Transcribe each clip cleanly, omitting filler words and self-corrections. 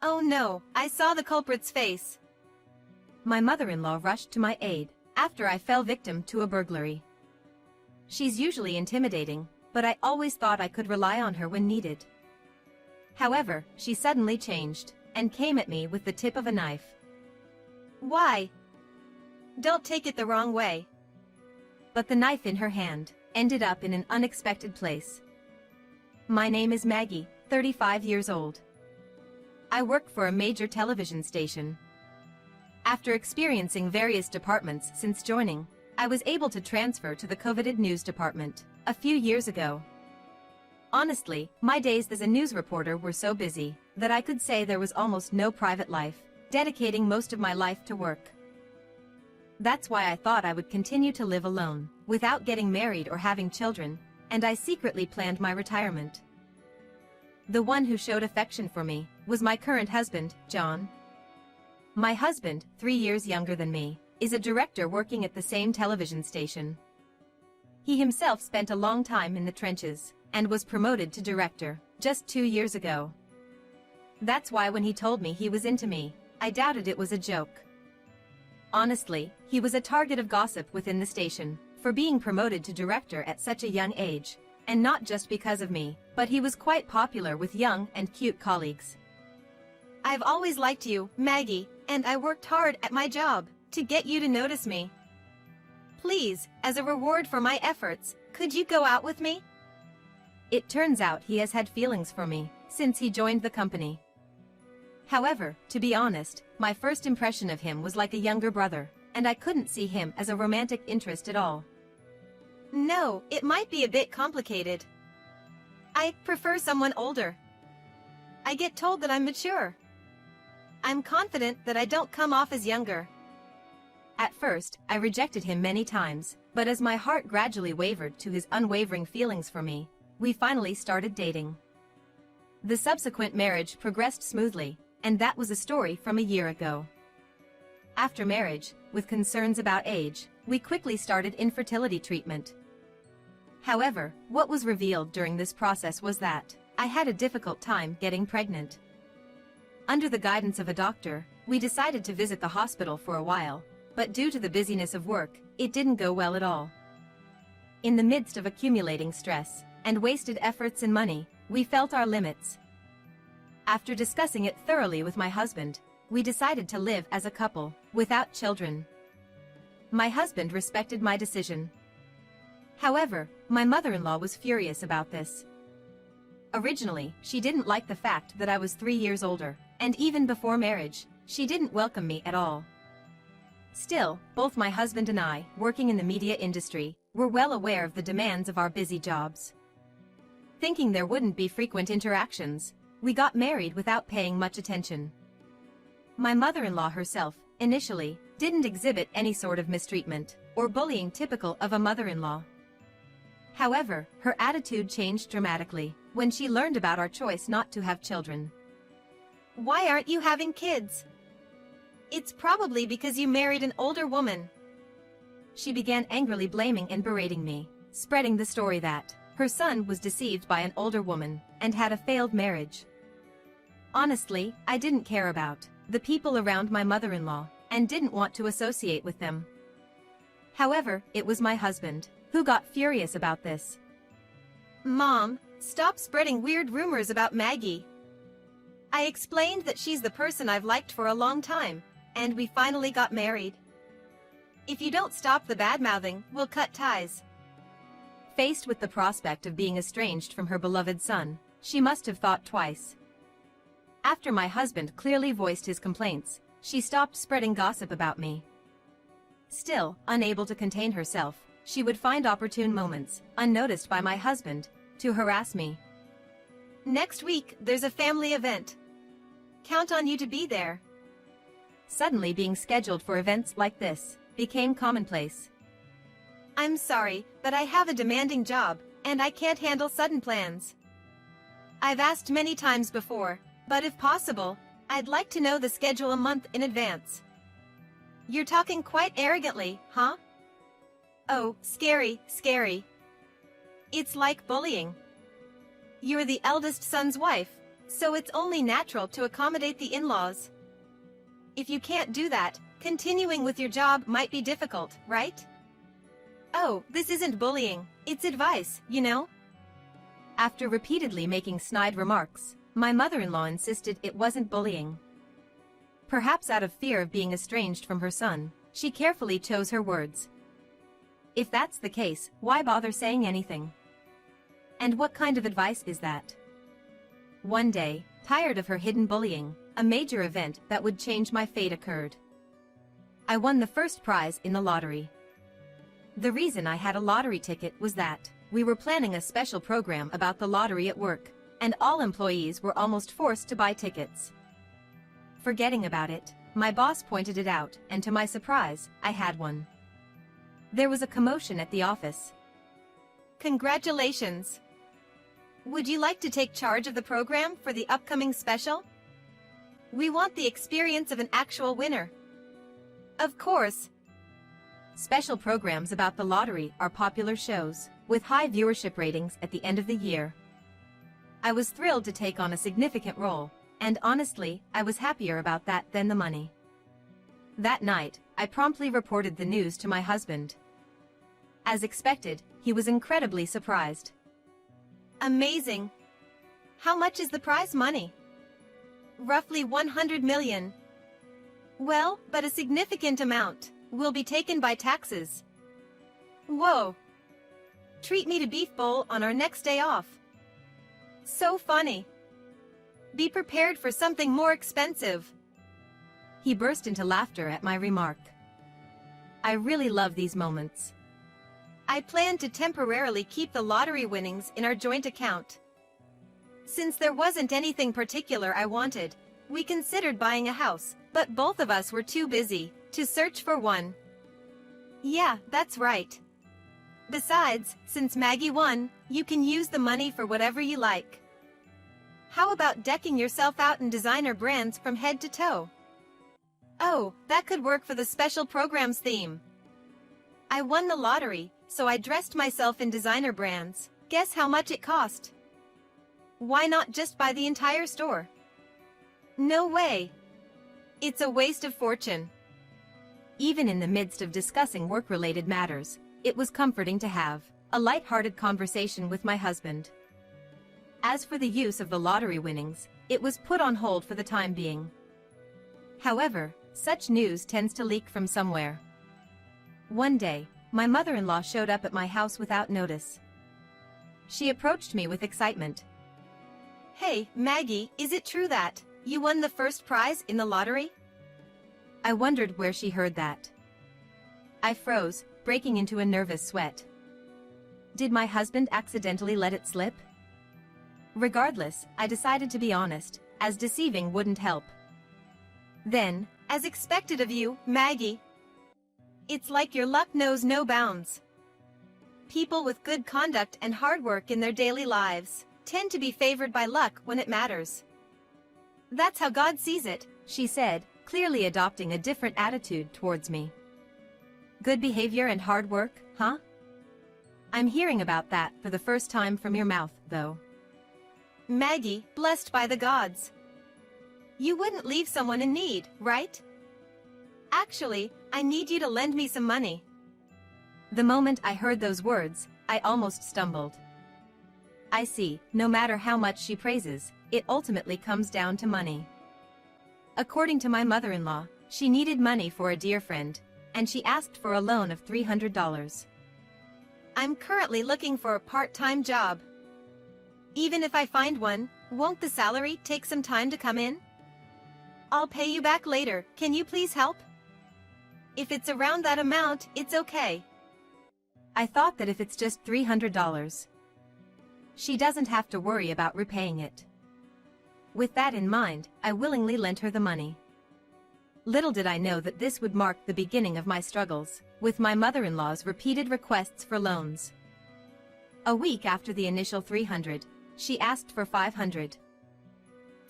Oh no, I saw the culprit's face. My mother-in-law rushed to my aid after I fell victim to a burglary. She's usually intimidating, but I always thought I could rely on her when needed. However, she suddenly changed and came at me with the tip of a knife. Why? Don't take it the wrong way. But the knife in her hand ended up in an unexpected place. My name is Maggie, 35 years old. I work for a major television station. After experiencing various departments since joining, I was able to transfer to the coveted news department a few years ago. Honestly, my days as a news reporter were so busy that I could say there was almost no private life, dedicating most of my life to work. That's why I thought I would continue to live alone, without getting married or having children, and I secretly planned my retirement. The one who showed affection for me was my current husband, John. My husband, 3 years younger than me, is a director working at the same television station. He himself spent a long time in the trenches and was promoted to director just 2 years ago. That's why when he told me he was into me, I doubted it was a joke. Honestly, he was a target of gossip within the station for being promoted to director at such a young age, and not just because of me, but he was quite popular with young and cute colleagues. I've always liked you, Maggie, and I worked hard at my job to get you to notice me. Please, as a reward for my efforts, could you go out with me? It turns out he has had feelings for me since he joined the company. However, to be honest, my first impression of him was like a younger brother, and I couldn't see him as a romantic interest at all. No, it might be a bit complicated. I prefer someone older. I get told that I'm mature. I'm confident that I don't come off as younger. At first, I rejected him many times, but as my heart gradually wavered to his unwavering feelings for me, we finally started dating. The subsequent marriage progressed smoothly, and that was a story from a year ago. After marriage, with concerns about age, we quickly started infertility treatment. However, what was revealed during this process was that I had a difficult time getting pregnant. Under the guidance of a doctor, we decided to visit the hospital for a while, but due to the busyness of work, it didn't go well at all. In the midst of accumulating stress and wasted efforts and money, we felt our limits. After discussing it thoroughly with my husband, we decided to live as a couple, without children. My husband respected my decision. However, my mother-in-law was furious about this. Originally, she didn't like the fact that I was 3 years older, and even before marriage, she didn't welcome me at all. Still, both my husband and I, working in the media industry, were well aware of the demands of our busy jobs. Thinking there wouldn't be frequent interactions, we got married without paying much attention. My mother-in-law herself, initially, didn't exhibit any sort of mistreatment or bullying typical of a mother-in-law. However, her attitude changed dramatically when she learned about our choice not to have children. Why aren't you having kids? It's probably because you married an older woman. She began angrily blaming and berating me, spreading the story that her son was deceived by an older woman and had a failed marriage. Honestly, I didn't care about the people around my mother-in-law and didn't want to associate with them. However, it was my husband who got furious about this. Mom, stop spreading weird rumors about Maggie. I explained that she's the person I've liked for a long time, and we finally got married. If you don't stop the bad-mouthing, we'll cut ties. Faced with the prospect of being estranged from her beloved son, she must have thought twice. After my husband clearly voiced his complaints, she stopped spreading gossip about me. Still, unable to contain herself, she would find opportune moments, unnoticed by my husband, to harass me. Next week, there's a family event. Count on you to be there. Suddenly being scheduled for events like this became commonplace. I'm sorry, but I have a demanding job, and I can't handle sudden plans. I've asked many times before, but if possible, I'd like to know the schedule a month in advance. You're talking quite arrogantly, huh? Oh, scary, scary. It's like bullying. You're the eldest son's wife, So it's only natural to accommodate the in-laws. If you can't do that, continuing with your job might be difficult, right? Oh, this isn't bullying, it's advice, you know? After repeatedly making snide remarks, my mother-in-law insisted it wasn't bullying. Perhaps out of fear of being estranged from her son, she carefully chose her words. If that's the case, why bother saying anything? And what kind of advice is that? One day, tired of her hidden bullying, a major event that would change my fate occurred. I won the first prize in the lottery. The reason I had a lottery ticket was that we were planning a special program about the lottery at work, and all employees were almost forced to buy tickets. Forgetting about it, my boss pointed it out, and to my surprise, I had one. There was a commotion at the office. Congratulations! Would you like to take charge of the program for the upcoming special? We want the experience of an actual winner. Of course! Special programs about the lottery are popular shows, with high viewership ratings at the end of the year. I was thrilled to take on a significant role, and honestly, I was happier about that than the money. That night, I promptly reported the news to my husband. As expected, he was incredibly surprised. Amazing! How much is the prize money? Roughly 100 million. Well, but a significant amount will be taken by taxes. Whoa! Treat me to beef bowl on our next day off. So funny. Be prepared for something more expensive. He burst into laughter at my remark. I really love these moments. I plan to temporarily keep the lottery winnings in our joint account. Since there wasn't anything particular I wanted, we considered buying a house, but both of us were too busy to search for one. Yeah, that's right. Besides, since Maggie won, you can use the money for whatever you like. How about decking yourself out in designer brands from head to toe? Oh, that could work for the special program's theme. I won the lottery, so I dressed myself in designer brands. Guess how much it cost? Why not just buy the entire store? No way! It's a waste of fortune. Even in the midst of discussing work-related matters, it was comforting to have a light-hearted conversation with my husband. As for the use of the lottery winnings, it was put on hold for the time being. However, such news tends to leak from somewhere. One day, my mother-in-law showed up at my house without notice. She approached me with excitement. Hey, Maggie, is it true that you won the first prize in the lottery? I wondered where she heard that. I froze, breaking into a nervous sweat. Did my husband accidentally let it slip? Regardless, I decided to be honest, as deceiving wouldn't help. Then, as expected of you, Maggie, it's like your luck knows no bounds. People with good conduct and hard work in their daily lives tend to be favored by luck when it matters. That's how God sees it, she said, clearly adopting a different attitude towards me. Good behavior and hard work, huh? I'm hearing about that for the first time from your mouth, though. Maggie, blessed by the gods. You wouldn't leave someone in need, right? Actually, I need you to lend me some money. The moment I heard those words, I almost stumbled. I see, no matter how much she praises, it ultimately comes down to money. According to my mother-in-law, she needed money for a dear friend, and she asked for a loan of $300. I'm currently looking for a part-time job. Even if I find one, won't the salary take some time to come in? I'll pay you back later, can you please help? If it's around that amount, it's okay. I thought that if it's just $300, she doesn't have to worry about repaying it. With that in mind, I willingly lent her the money. Little did I know that this would mark the beginning of my struggles with my mother-in-law's repeated requests for loans. A week after the initial $300, she asked for $500.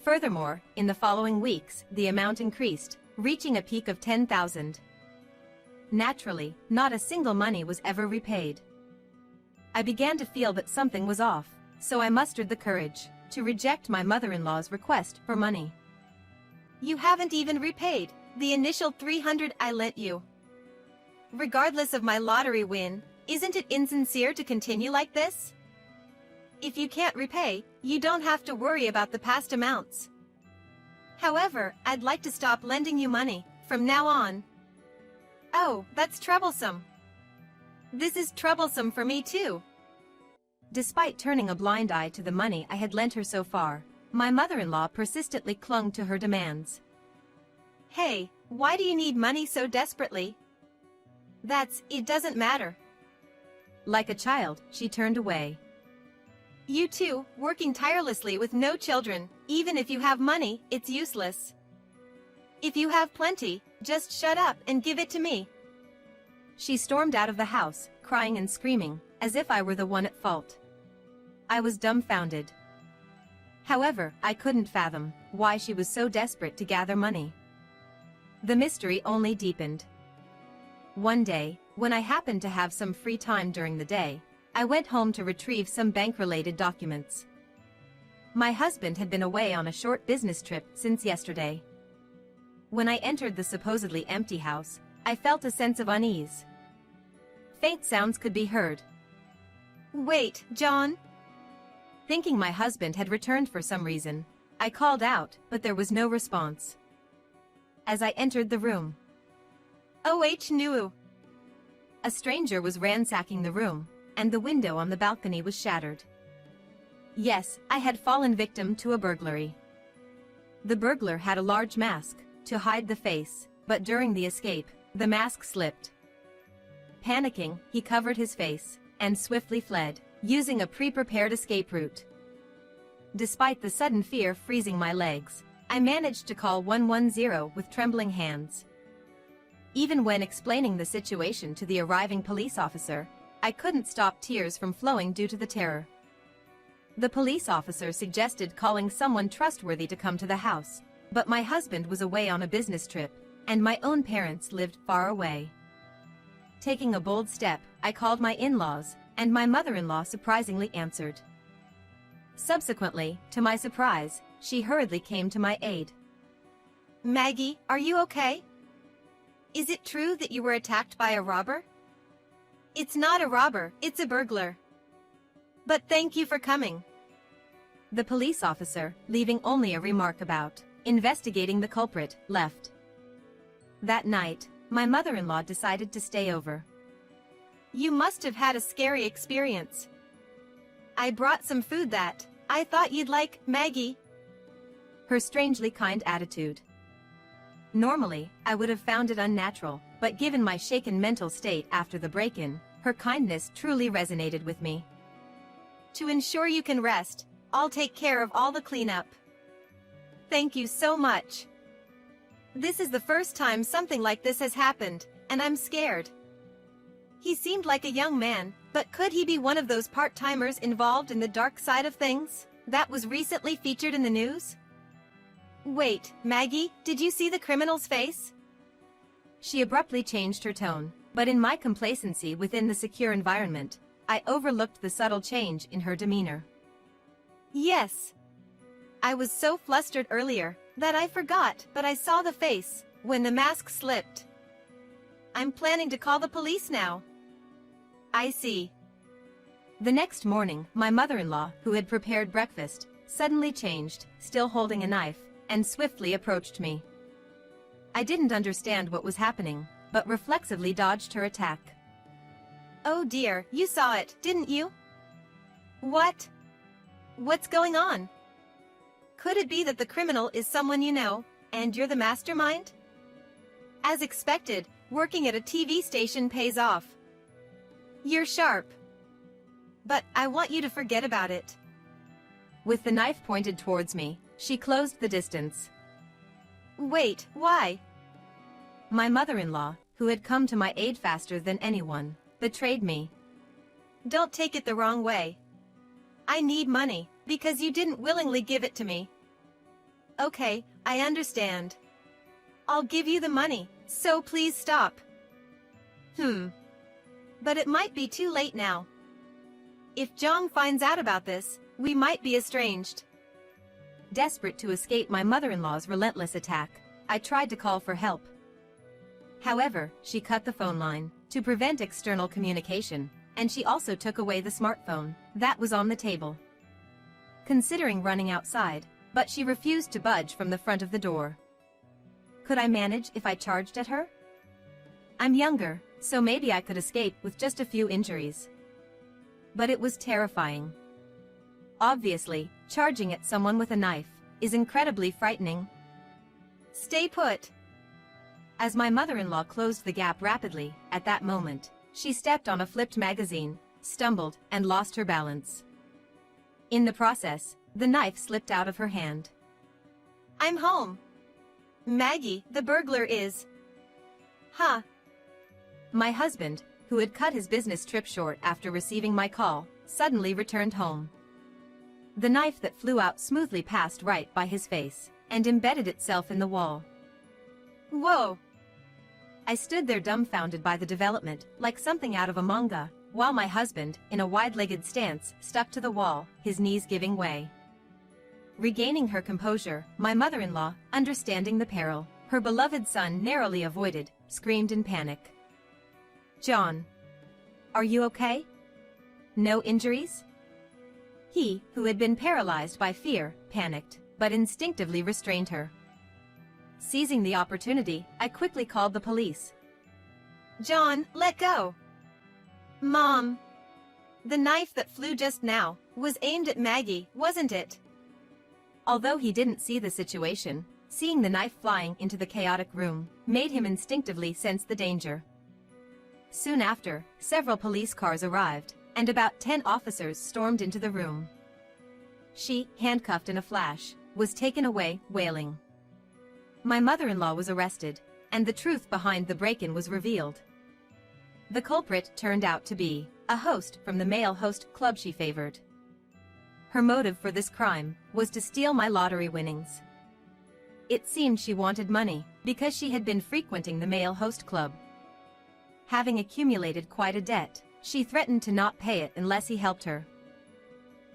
Furthermore, in the following weeks, the amount increased, reaching a peak of $10,000. Naturally, not a single money was ever repaid. I began to feel that something was off, so I mustered the courage to reject my mother-in-law's request for money. You haven't even repaid the initial $300 I lent you. Regardless of my lottery win, isn't it insincere to continue like this? If you can't repay, you don't have to worry about the past amounts. However, I'd like to stop lending you money from now on. Oh, that's troublesome. This is troublesome for me too. Despite turning a blind eye to the money I had lent her so far, my mother-in-law persistently clung to her demands. Hey, why do you need money so desperately? It doesn't matter. Like a child, she turned away. You too, working tirelessly with no children, even if you have money, it's useless. If you have plenty, just shut up and give it to me. She stormed out of the house, crying and screaming, as if I were the one at fault. I was dumbfounded. However, I couldn't fathom why she was so desperate to gather money. The mystery only deepened. One day, when I happened to have some free time during the day, I went home to retrieve some bank-related documents. My husband had been away on a short business trip since yesterday. When I entered the supposedly empty house, I felt a sense of unease. Faint sounds could be heard. Wait, John? Thinking my husband had returned for some reason, I called out, but there was no response. As I entered the room, O.H. Nuu. A stranger was ransacking the room, and the window on the balcony was shattered. Yes, I had fallen victim to a burglary. The burglar had a large mask to hide the face, but during the escape, the mask slipped. Panicking, he covered his face and swiftly fled, using a pre-prepared escape route. Despite the sudden fear freezing my legs, I managed to call 110 with trembling hands. Even when explaining the situation to the arriving police officer, I couldn't stop tears from flowing due to the terror. The police officer suggested calling someone trustworthy to come to the house, but my husband was away on a business trip, and my own parents lived far away. Taking a bold step, I called my in-laws, and my mother-in-law surprisingly answered. Subsequently, to my surprise, she hurriedly came to my aid. Maggie, are you okay? Is it true that you were attacked by a robber? It's not a robber, it's a burglar. But thank you for coming. The police officer, leaving only a remark about investigating the culprit, left. That night, my mother-in-law decided to stay over. You must have had a scary experience. I brought some food that I thought you'd like, Maggie. Her strangely kind attitude. Normally, I would have found it unnatural, but given my shaken mental state after the break-in, her kindness truly resonated with me. To ensure you can rest, I'll take care of all the cleanup. Thank you so much. This is the first time something like this has happened, and I'm scared. He seemed like a young man, but could he be one of those part-timers involved in the dark side of things that was recently featured in the news? Wait, Maggie, did you see the criminal's face? She abruptly changed her tone, but in my complacency within the secure environment, I overlooked the subtle change in her demeanor. Yes. I was so flustered earlier that I forgot, but I saw the face when the mask slipped. I'm planning to call the police now. I see. The next morning, my mother-in-law, who had prepared breakfast, suddenly changed, still holding a knife, and swiftly approached me. I didn't understand what was happening, but reflexively dodged her attack. Oh dear, you saw it, didn't you? What? What's going on? Could it be that the criminal is someone you know, and you're the mastermind? As expected, working at a TV station pays off. You're sharp. But I want you to forget about it. With the knife pointed towards me, she closed the distance. Wait, why? My mother-in-law, who had come to my aid faster than anyone, betrayed me. Don't take it the wrong way. I need money, because you didn't willingly give it to me. Okay, I understand. I'll give you the money, so please stop. But it might be too late now. If Zhang finds out about this, we might be estranged. Desperate to escape my mother-in-law's relentless attack, I tried to call for help. However, she cut the phone line to prevent external communication, and she also took away the smartphone that was on the table. Considering running outside, but she refused to budge from the front of the door. Could I manage if I charged at her? I'm younger, so maybe I could escape with just a few injuries. But it was terrifying. Obviously, charging at someone with a knife is incredibly frightening. Stay put. As my mother-in-law closed the gap rapidly, at that moment, she stepped on a flipped magazine, stumbled, and lost her balance. In the process, the knife slipped out of her hand. I'm home. Maggie, the burglar is... Huh. My husband, who had cut his business trip short after receiving my call, suddenly returned home. The knife that flew out smoothly passed right by his face, and embedded itself in the wall. Whoa! I stood there dumbfounded by the development, like something out of a manga, while my husband, in a wide-legged stance, stuck to the wall, his knees giving way. Regaining her composure, my mother-in-law, understanding the peril her beloved son narrowly avoided, screamed in panic. John. Are you okay? No injuries? He, who had been paralyzed by fear, panicked, but instinctively restrained her. Seizing the opportunity, I quickly called the police. John, let go! Mom! The knife that flew just now was aimed at Maggie, wasn't it? Although he didn't see the situation, seeing the knife flying into the chaotic room made him instinctively sense the danger. Soon after, several police cars arrived, and about 10 officers stormed into the room. She, handcuffed in a flash, was taken away, wailing. My mother-in-law was arrested, and the truth behind the break-in was revealed. The culprit turned out to be a host from the male host club she favored. Her motive for this crime was to steal my lottery winnings. It seemed she wanted money because she had been frequenting the male host club. Having accumulated quite a debt, she threatened to not pay it unless he helped her,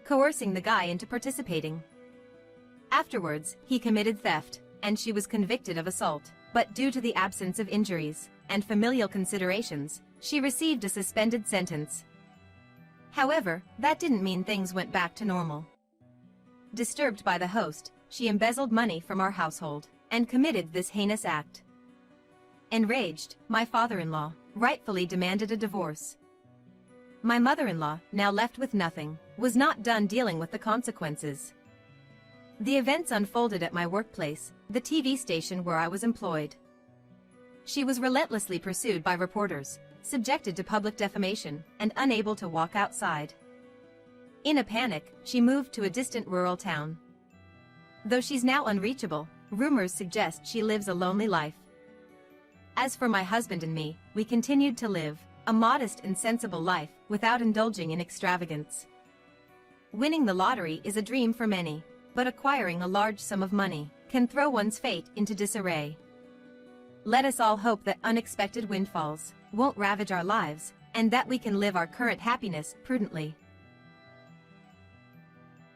coercing the guy into participating. Afterwards, he committed theft, and she was convicted of assault, but due to the absence of injuries and familial considerations, she received a suspended sentence. However, that didn't mean things went back to normal. Disturbed by the host, she embezzled money from our household and committed this heinous act. Enraged, my father-in-law rightfully demanded a divorce. My mother-in-law, now left with nothing, was not done dealing with the consequences. The events unfolded at my workplace, the TV station where I was employed. She was relentlessly pursued by reporters, subjected to public defamation, and unable to walk outside. In a panic, she moved to a distant rural town. Though she's now unreachable, rumors suggest she lives a lonely life. As for my husband and me, we continued to live a modest and sensible life without indulging in extravagance. Winning the lottery is a dream for many, but acquiring a large sum of money can throw one's fate into disarray. Let us all hope that unexpected windfalls won't ravage our lives, and that we can live our current happiness prudently.